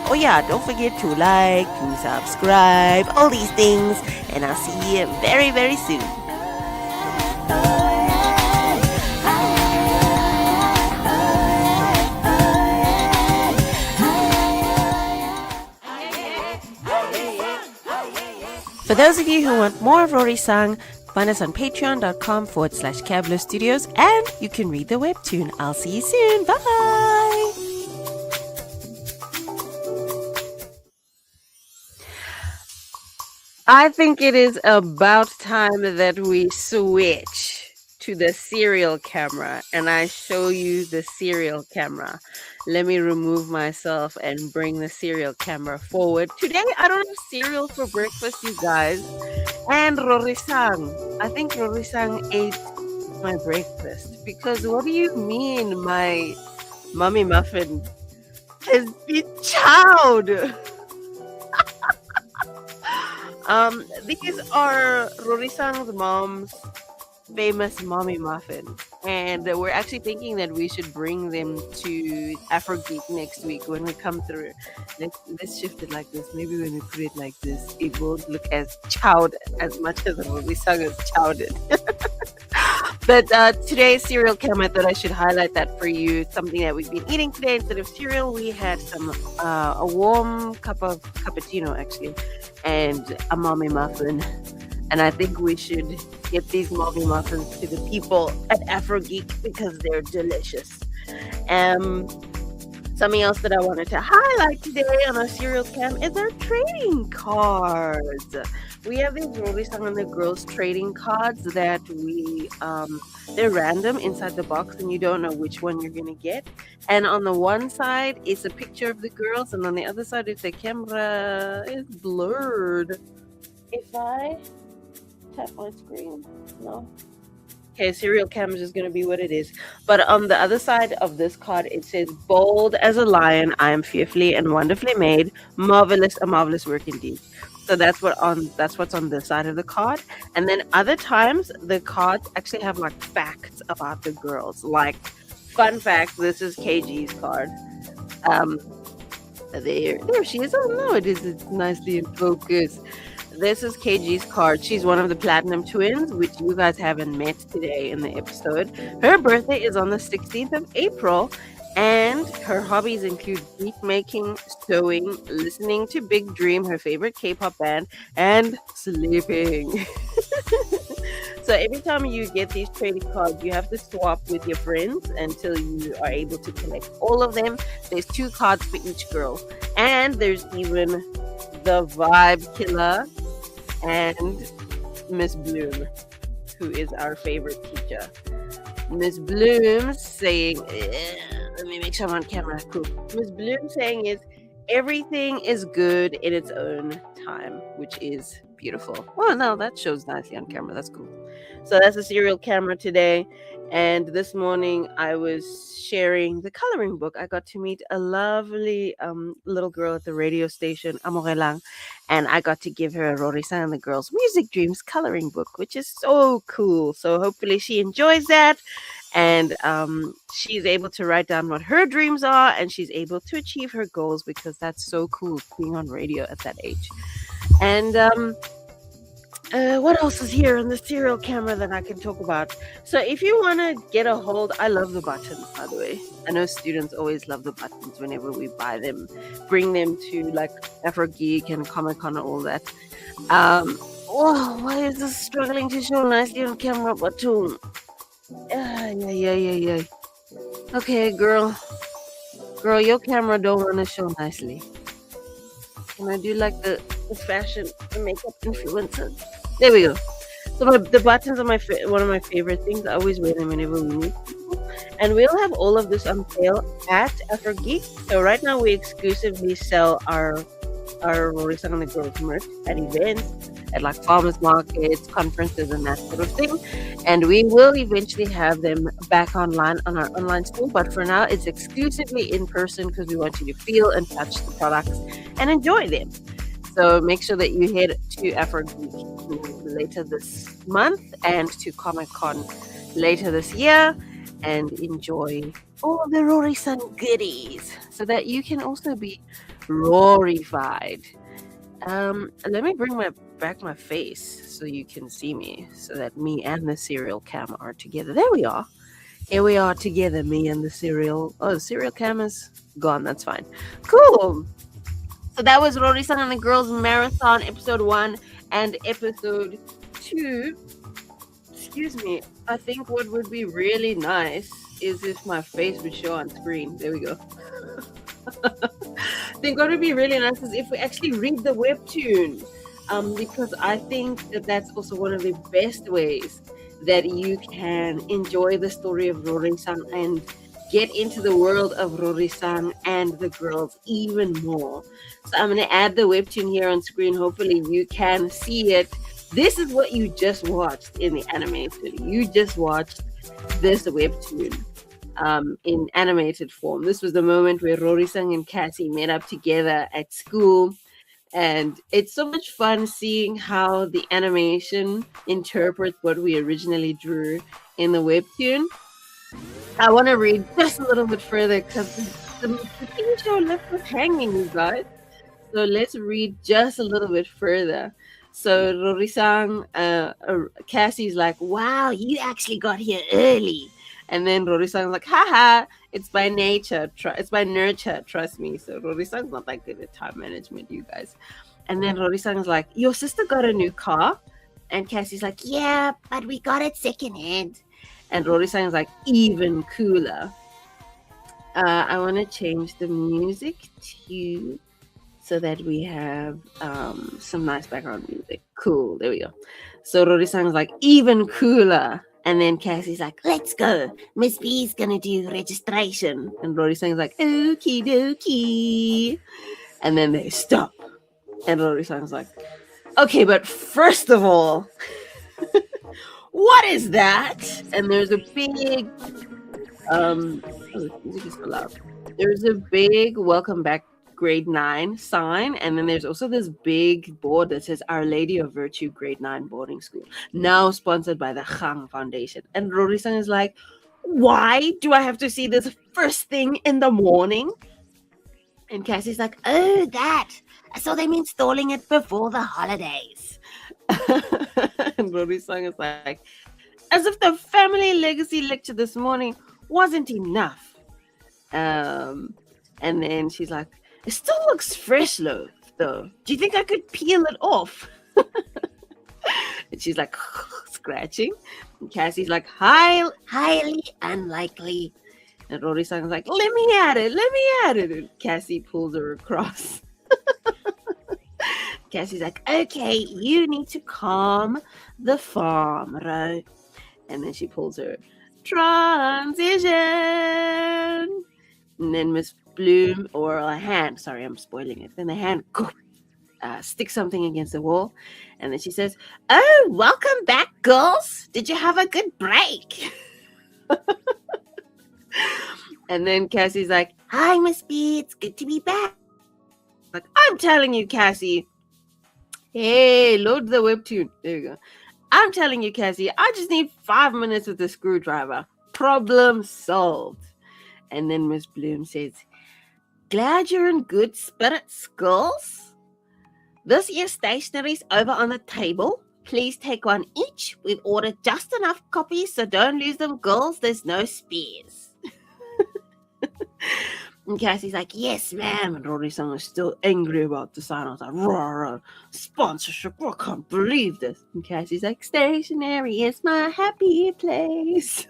oh yeah, don't forget to like, to subscribe, all these things. And I'll see you very, very soon. Hey, For those of you who want more of Rorisang, find us on patreon.com/Cabblow Studios, and you can read the webtoon. I'll see you soon. Bye! I think it is about time that we switch to the serial camera and I show you the serial camera. Let me remove myself and bring the serial camera forward. Today, I don't have cereal for breakfast, you guys. And Rorisang. I think Rorisang ate my breakfast. Because what do you mean my mommy muffin has been chowed? These are Rorisang's mom's famous mommy muffins, and we're actually thinking that we should bring them to Afrogeek next week when we come through. Let's shift it like this. Maybe when we put it like this, it won't look as chowed as much as Rorisang has chowed it. But today's cereal cam, I thought I should highlight that for you. It's something that we've been eating today. Instead of cereal, we had some a warm cup of cappuccino, actually, and a mommy muffin. And I think we should get these mommy muffins to the people at Afrogeek because they're delicious. Something else that I wanted to highlight today on our cereal cam is our trading cards. We have these Rorisang The Gurlz trading cards that they're random inside the box and you don't know which one you're going to get. And on the one side is a picture of the girls, and on the other side is the camera is blurred. If I tap my screen, no. Okay, serial cam is just going to be what it is. But on the other side of this card, it says, bold as a lion, I am fearfully and wonderfully made. Marvelous, a marvelous work indeed. So that's what's on this side of the card. And then other times, the cards actually have like facts about the girls. Like, fun fact, this is KG's card. There she is. Oh no, it's nicely in focus. This is KG's card. She's one of the Platinum Twins, which you guys haven't met today in the episode. Her birthday is on the 16th of April, and her hobbies include beat making, sewing, listening to Big Dream, her favorite K-pop band, and sleeping. So every time you get these trading cards, you have to swap with your friends until you are able to collect all of them. There's 2 cards for each girl. And there's even the Vibe Killer and Miss Bloom, who is our favorite teacher. Miss Bloom saying, let me make sure I'm on camera. Cool. Miss Bloom saying is, everything is good in its own time, which is beautiful. Oh no, that shows nicely on camera. That's cool. So that's a serial camera today. And this morning I was sharing the coloring book. I got to meet a lovely little girl at the radio station, Amorelang, and I got to give her a Rorisang The Gurlz Music Dreams coloring book, which is so cool. So hopefully she enjoys that, and she's able to write down what her dreams are, and she's able to achieve her goals, because that's so cool being on radio at that age. And what else is here on the serial camera that I can talk about? So if you want to get a hold, I love the buttons, by the way. I know students always love the buttons whenever we buy them, bring them to like Afrogeek and Comic-Con and all that. Why is this struggling to show nicely on camera, Batoon? Yeah. Okay, girl, your camera don't want to show nicely. Can I do like the fashion, the makeup influencer? There we go. So the buttons are one of my favorite things. I always wear them whenever we meet people. And we'll have all of this on sale at Afrogeek. So right now we exclusively sell our Rorisang The Gurlz merch at events, at like farmers markets, conferences, and that sort of thing. And we will eventually have them back online on our online store. But for now, it's exclusively in person because we want you to feel and touch the products and enjoy them. So make sure that you head to Afrogeek later this month and to Comic-Con later this year and enjoy all the Rorisang goodies so that you can also be Rorified. Let me bring back my face so you can see me, so that me and the serial cam are together. There we are. Here we are together, me and the serial. Oh, the serial cam is gone. That's fine. Cool. So that was Rorisang The Gurlz Marathon episode 1. And episode 2, excuse me, I think what would be really nice is if my face would show on screen. There we go. I think what would be really nice is if we actually read the webtoon, because I think that that's also one of the best ways that you can enjoy the story of Rorisang and get into the world of Rorisang and the girls even more. So I'm going to add the webtoon here on screen. Hopefully you can see it. This is what you just watched in the animated. You just watched this webtoon in animated form. This was the moment where Rorisang and Cassie met up together at school. And it's so much fun seeing how the animation interprets what we originally drew in the webtoon. I want to read just a little bit further because the TV show left us hanging, you guys. So let's read just a little bit further. So Rorisang, Cassie's like, wow, you actually got here early. And then Rorisang's like, haha, it's by nature. It's by nurture, trust me. So Rorisang's not that good at time management, you guys. And then Rorisang's like, your sister got a new car? And Cassie's like, yeah, but we got it secondhand. And Rorisang's like, even cooler. I want to change the music to so that we have some nice background music. Cool, there we go. So Rorisang's like, even cooler. And then Cassie's like, let's go. Miss B's gonna do registration. And Rorisang's like, okie dokie. And then they stop. And Rorisang's like, okay, but first of all, what is that? And there's a big, the music is so loud. There's a big welcome back grade 9 sign, and then there's also this big board that says Our Lady of Virtue grade 9 boarding school, now sponsored by the Gang Foundation. And Rorisang is like, why do I have to see this first thing in the morning? And Cassie's like, oh, that. So they mean stalling it before the holidays. And Rorisang is like, as if the family legacy lecture this morning wasn't enough. And then she's like, it still looks fresh, though. Do you think I could peel it off? And she's like, scratching. And Cassie's like, highly unlikely. And Rorisang's like, let me at it. And Cassie pulls her across. Cassie's like, okay, you need to calm the farm, right? And then she pulls her transition. And then Miss Bloom, or a hand, sorry, I'm spoiling it. Then the hand sticks something against the wall. And then she says, oh, welcome back, girls. Did you have a good break? And then Cassie's like, hi, Miss B, it's good to be back. Like, I'm telling you, Cassie. Hey, load the webtoon. There you go. I'm telling you, Cassie, I just need 5 minutes with the screwdriver. Problem solved. And then Miss Bloom says, glad you're in good spirits, girls. This year's stationery's over on the table. Please take one each. We've ordered just enough copies, so don't lose them, girls. There's no spares. And Cassie's like, yes, ma'am. And Rorisang is still angry about the sign. I was like, rah, sponsorship. I can't believe this. And Cassie's like, stationery is my happy place.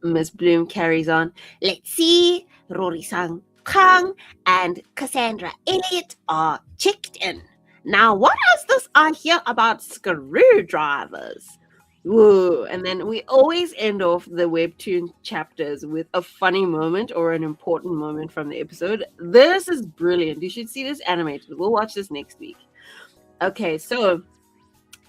Miss Bloom carries on. Let's see. Rorisang, Kang, and Cassandra Elliott are checked in. Now, what is this I hear about screwdrivers? Whoa. And then we always end off the webtoon chapters with a funny moment or an important moment from the episode. This is brilliant. You should see this animated. We'll watch this next week. Okay, so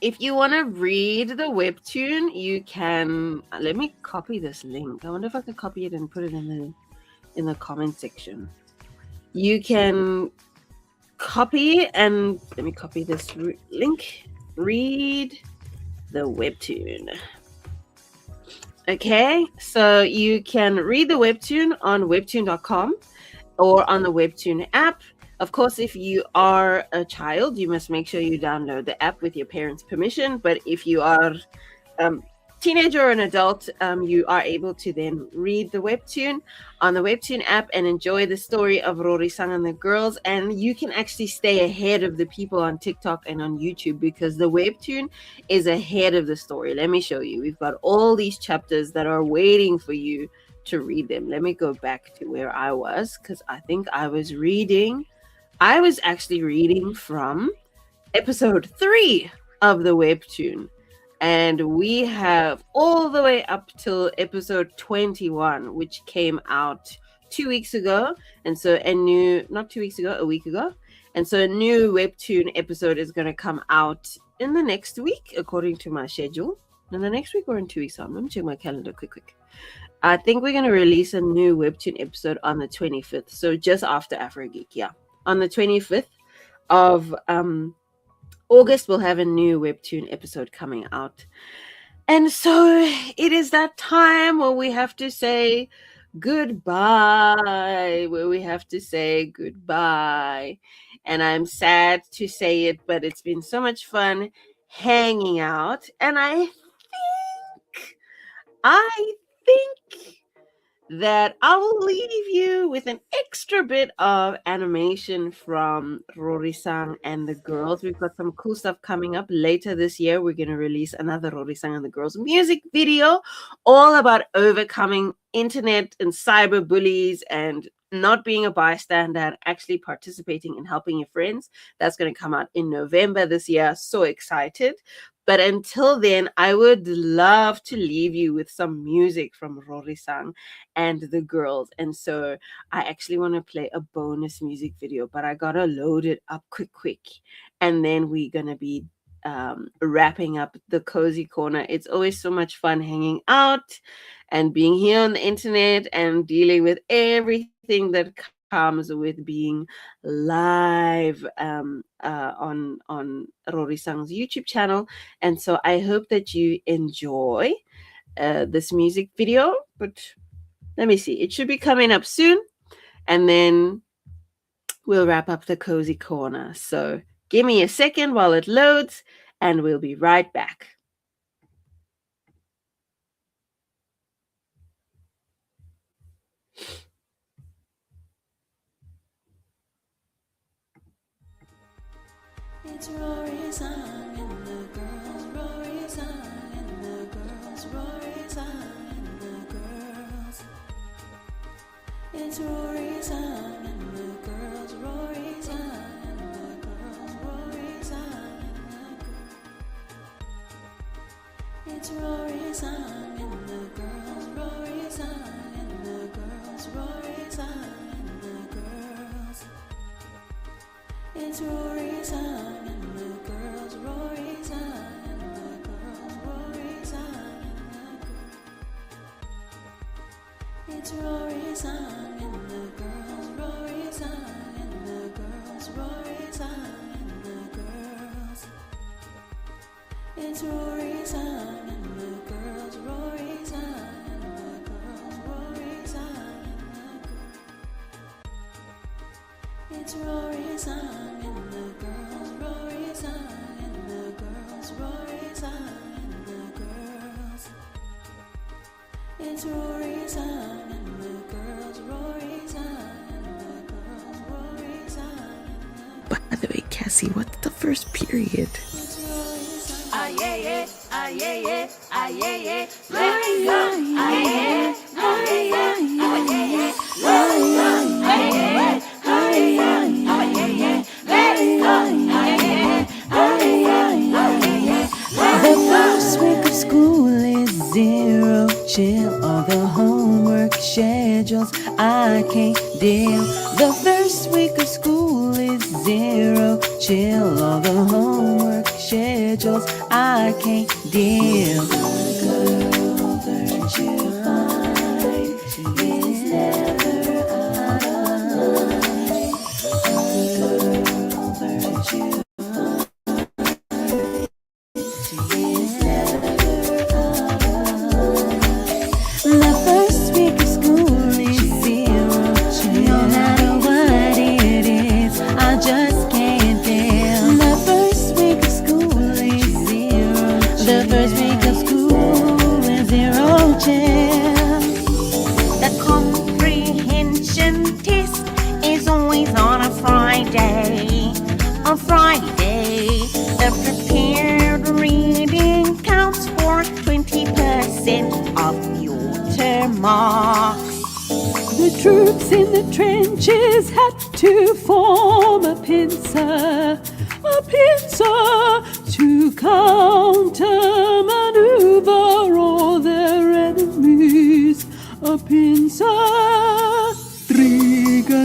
if you want to read the webtoon, you can. Let me copy this link. I wonder if I can copy it and put it in the comment section. You can copy and let me copy this link. Read the webtoon. Okay, so you can read the webtoon on webtoon.com or on the Webtoon app. Of course, if you are a child, you must make sure you download the app with your parents' permission. But if you are teenager or an adult, you are able to then read the webtoon on the Webtoon app and enjoy the story of Rorisang and the Gurlz. And you can actually stay ahead of the people on TikTok and on YouTube because the webtoon is ahead of the story. Let me show you. We've got all these chapters that are waiting for you to read them. Let me go back to where I was, because I think I was actually reading from episode 3 of the webtoon. And we have all the way up till episode 21, which came out 2 weeks ago. And so a week ago. And so a new webtoon episode is going to come out in the next week, according to my schedule. In the next week or in 2 weeks? Let me check my calendar quick. I think we're going to release a new webtoon episode on the 25th. So just after Afrogeek, yeah. On the 25th of August, we'll have a new webtoon episode coming out. And so it is that time where we have to say goodbye, And I'm sad to say it, but it's been so much fun hanging out. And I think that I will leave you with an extra bit of animation from Rorisang and the Gurlz. We've got some cool stuff coming up later this year. We're going to release another Rorisang and the Gurlz music video all about overcoming internet and cyber bullies and not being a bystander and actually participating in helping your friends. That's going to come out in November this year. So excited. But until then, I would love to leave you with some music from Rorisang and the Gurlz. And so I actually want to play a bonus music video, but I got to load it up quick. And then we're going to be wrapping up the Cozy Corner. It's always so much fun hanging out and being here on the internet and dealing with everything that comes with being live on Rorisang's YouTube channel. And so I hope that you enjoy this music video. But let me see, it should be coming up soon, and then we'll wrap up the Cozy Corner. So give me a second while it loads, and we'll be right back. It's Rorisang and the Gurlz, Rorisang and the Gurlz, Rorisang and the Gurlz. It's Rorisang and the Gurlz, Rorisang and the Gurlz, Rorisang and the Gurlz. It's Rorisang and the Gurlz, Rorisang and the Gurlz, Rorisang and the Gurlz. It's Rorisang and the Gurlz, Rorisang and the Gurlz, Rorisang and the Gurlz. It's Rorisang and the Gurlz, Rorisang and the Gurlz, Rorisang and the Gurlz. It's Rorisang and the Gurlz, Rorisang and the Gurlz, Rorisang and the Gurlz. It's Rorisang and the Gurlz, Rorisang and the Gurlz, Rorisang and the Gurlz. It's Rorisang and the Gurlz, Rorisang and the Gurlz, Rorisang and the Gurlz. By the way, Cassie, what's the first period? Ah yeah yeah, ah yeah yeah, ah yeah yeah, let it go. Ah yeah yeah, ah yeah yeah, ah yeah yeah, let it go. Ah yeah yeah, ah yeah yeah, ah yeah yeah, let it go. Ah yeah yeah, ah yeah yeah, ah yeah yeah. The first week of school is zero chill. All the homework schedules I can't deal. The first week of school is zero chill. All the homework schedules I can't deal. Girl that you find is never out of line. Girl that you the first week of school is zero. No matter what it is, I just can't tell. The first week of school is zero. The first week of school zero chill. The comprehension test is always on a Friday. On Friday, the prepared reading counts for 20% of your term marks. The troops in the trenches had to form a pincer to counter maneuver all their enemies. A pincer. Trigonometry,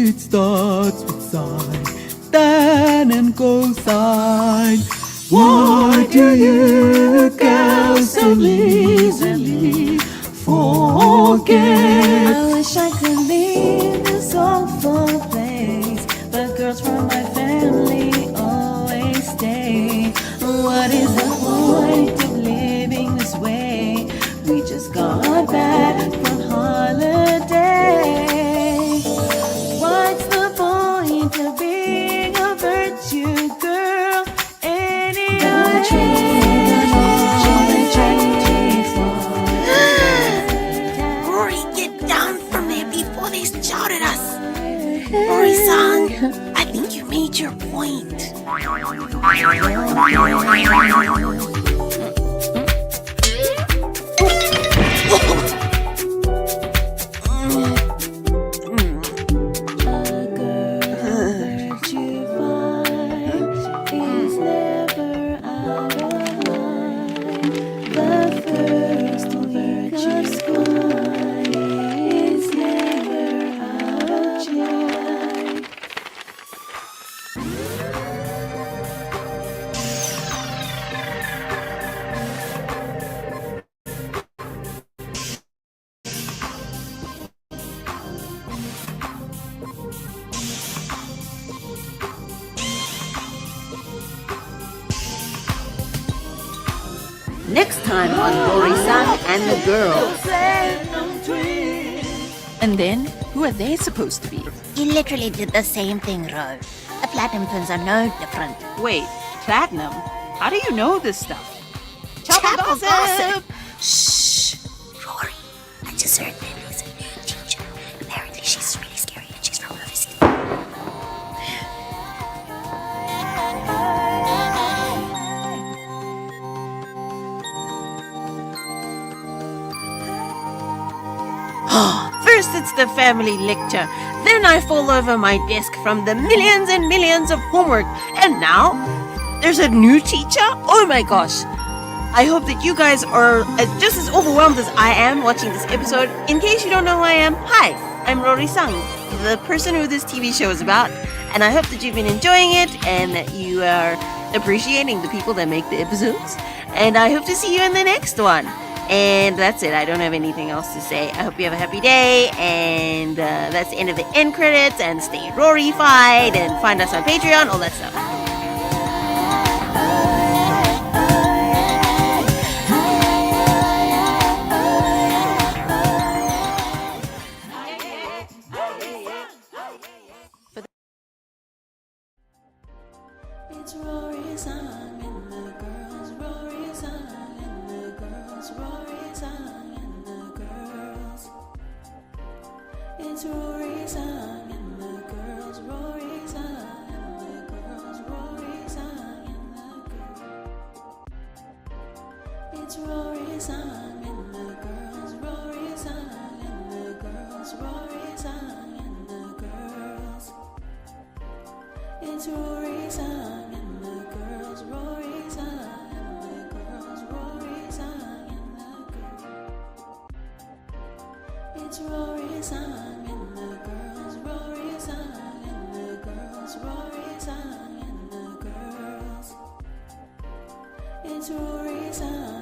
it starts with sine, tan and cosine. Why do you girls so easily forget? I wish I could leave this awful place, but girls from my family always stay. What is the point of living this way? We just got back from holiday. What's the point of being a virtue girl anyway? Rory, get down from there before they shout at us. Rorisang, I think you made your point. Next time on Rorisang and the Gurlz. And then, who are they supposed to be? You literally did the same thing, Ro. The Platinum Twins are no different. Wait, Platinum? How do you know this stuff? Chapel gossip! Shh! Rory, I just heard that there's a new teacher. Apparently she's really scary and she's from overseas. First it's the family lecture, then I fall over my desk from the millions and millions of homework, and now there's a new teacher? Oh my gosh! I hope that you guys are just as overwhelmed as I am watching this episode. In case you don't know who I am, hi, I'm Rorisang, the person who this TV show is about, and I hope that you've been enjoying it and that you are appreciating the people that make the episodes, and I hope to see you in the next one. And that's it. I don't have anything else to say. I hope you have a happy day. And that's the end of the end credits. And stay Rory-fied. And find us on Patreon. All that stuff. It's Rorisang and the Gurlz, Rorisang and the Gurlz, Rorisang and the Gurlz. It's Rorisang and the Gurlz, Rorisang and the Gurlz, Rorisang and the Gurlz. It's Rorisang and the Gurlz, Rorisang and the Gurlz, Rorisang and the Gurlz. It's Rorisang and the Gurlz, Rorisang and the Gurlz, Rorisang and the Gurlz. It's Rorisang and the Gurlz, Rorisang and the Gurlz, Rorisang and the Gurlz. It's Rorisang.